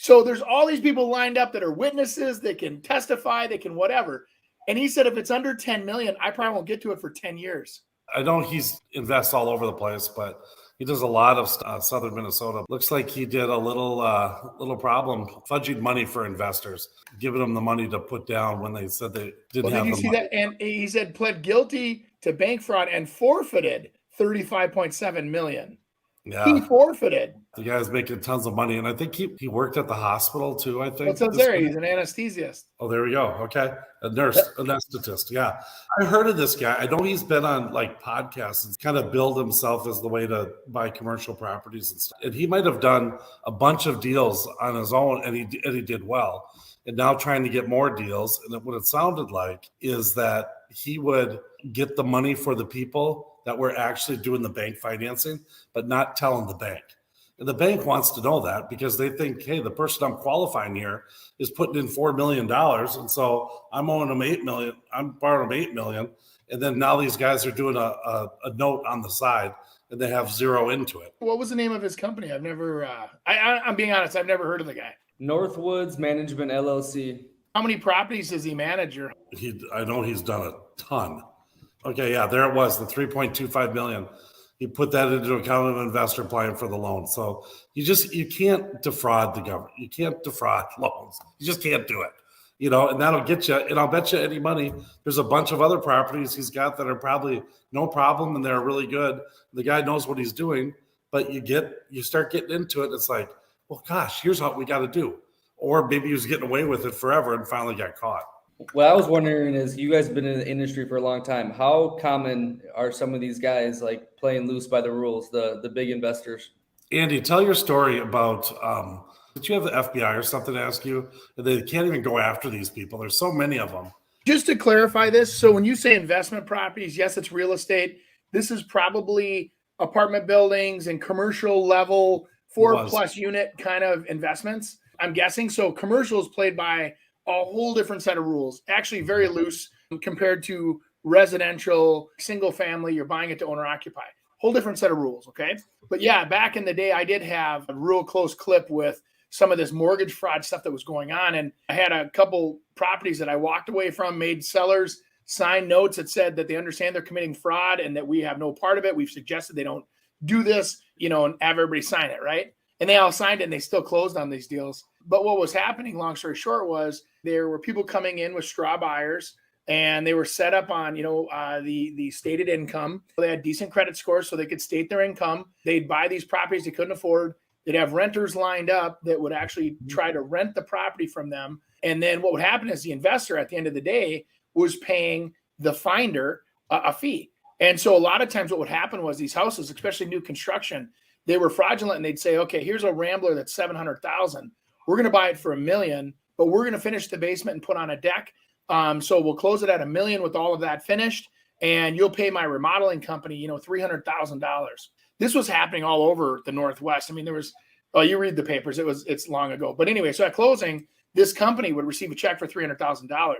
So there's all these people lined up that are witnesses, that can testify, they can whatever. And he said, if it's under 10 million, I probably won't get to it for 10 years. I know he's invests all over the place, but he does a lot of southern Minnesota. Looks like he did a little problem fudging money for investors, giving them the money to put down when they said they didn't have the money. Did you see that? And he said pled guilty to bank fraud and forfeited $35.7 million. Yeah. He forfeited. The guy's making tons of money, and I think he worked at the hospital too, I think. Well, it says there, he's an anesthesiast. Oh, there we go. Okay. A nurse, anesthetist. Yeah. I heard of this guy. I know he's been on like podcasts and kind of build himself as the way to buy commercial properties and stuff. And he might have done a bunch of deals on his own, and he did well. And now trying to get more deals. And what it sounded like is that he would get the money for the people that were actually doing the bank financing, but not telling the bank. And the bank wants to know that because they think, hey, the person I'm qualifying here is putting in $4 million. And so I'm owing them $8 million. I'm borrowing them $8 million. And then now these guys are doing a note on the side and they have zero into it. What was the name of his company? I've never, I'm being honest, I've never heard of the guy. Northwoods Management LLC. How many properties does he manage? I know he's done a ton. Okay, yeah, there it was, the $3.25 million. He put that into account of an investor applying for the loan. So you can't defraud the government. You can't defraud loans. You just can't do it. And that'll get you, and I'll bet you any money, there's a bunch of other properties he's got that are probably no problem and they're really good. The guy knows what he's doing, but you start getting into it. It's like, well, gosh, here's what we got to do. Or maybe he was getting away with it forever and finally got caught. What I was wondering is, you guys have been in the industry for a long time. How common are some of these guys like playing loose by the rules, the big investors? Andy, tell your story about, did you have the FBI or something to ask you? They can't even go after these people. There's so many of them. Just to clarify this, so when you say investment properties, yes, it's real estate. This is probably apartment buildings and commercial level 4+ unit kind of investments, I'm guessing. So commercial is played by a whole different set of rules, actually very loose compared to residential, single family, you're buying it to owner occupy. Whole different set of rules, okay? But yeah, back in the day, I did have a real close clip with some of this mortgage fraud stuff that was going on. And I had a couple properties that I walked away from, made sellers sign notes that said that they understand they're committing fraud and that we have no part of it. We've suggested they don't do this, and have everybody sign it, right? And they all signed it and they still closed on these deals. But what was happening, long story short, was there were people coming in with straw buyers and they were set up on, the stated income. They had decent credit scores so they could state their income. They'd buy these properties they couldn't afford. They'd have renters lined up that would actually try to rent the property from them. And then what would happen is the investor at the end of the day was paying the finder a fee. And so a lot of times what would happen was these houses, especially new construction, they were fraudulent and they'd say, okay, here's a Rambler that's $700,000. We're going to buy it for $1 million, but we're going to finish the basement and put on a deck. So we'll close it at $1 million with all of that finished, and you'll pay my remodeling company, $300,000. This was happening all over the Northwest. I mean, there was, you read the papers, it's long ago. But anyway, so at closing, this company would receive a check for $300,000.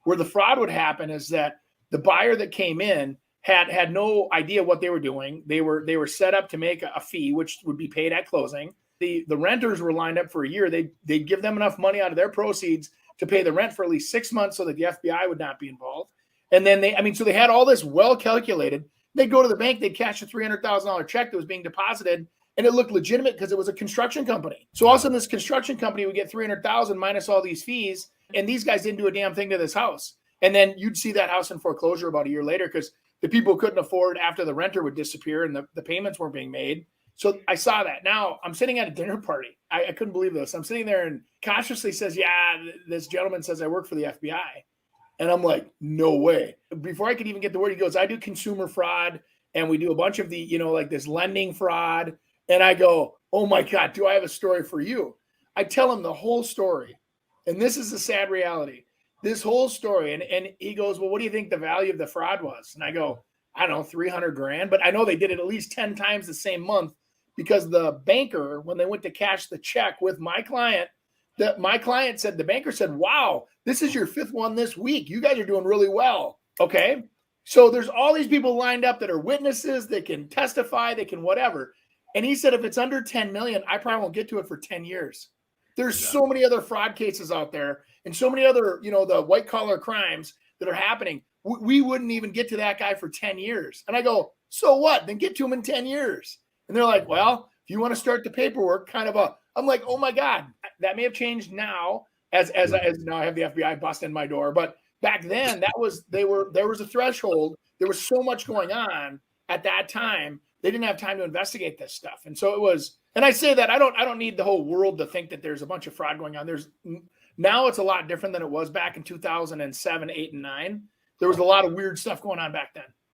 Where the fraud would happen is that the buyer that came in had no idea what they were doing. They were set up to make a fee, which would be paid at closing. The renters were lined up for a year. They'd give them enough money out of their proceeds to pay the rent for at least 6 months so that the FBI would not be involved. And then so they had all this well calculated. They'd go to the bank, they'd cash a $300,000 check that was being deposited, and it looked legitimate because it was a construction company. So all of a sudden this construction company would get $300,000 minus all these fees, and these guys didn't do a damn thing to this house. And then you'd see that house in foreclosure about a year later because the people couldn't afford after the renter would disappear and the payments weren't being made. So I saw that. Now I'm sitting at a dinner party. I couldn't believe this. I'm sitting there and cautiously says, yeah, this gentleman says I work for the FBI. And I'm like, no way. Before I could even get the word, he goes, I do consumer fraud and we do a bunch of the, like this lending fraud. And I go, oh my God, do I have a story for you? I tell him the whole story. And this is the sad reality. This whole story. And he goes, well, what do you think the value of the fraud was? And I go, I don't know, 300 grand. But I know they did it at least 10 times the same month because the banker, when they went to cash the check with my client, the banker said, wow, this is your 5th one this week. You guys are doing really well. Okay. So there's all these people lined up that are witnesses, that can testify, they can whatever. And he said, if it's under 10 million, I probably won't get to it for 10 years. There's so many other fraud cases out there and so many other, the white collar crimes that are happening. We wouldn't even get to that guy for 10 years. And I go, so what? Then get to him in 10 years. And they're like, well, if you want to start the paperwork, I'm like, oh my God, that may have changed now as now I have the FBI busting my door. But back then there was a threshold. There was so much going on at that time. They didn't have time to investigate this stuff. And so it was, and I say that I don't need the whole world to think that there's a bunch of fraud going on. Now it's a lot different than it was back in 2007, 8, and 9. There was a lot of weird stuff going on back then.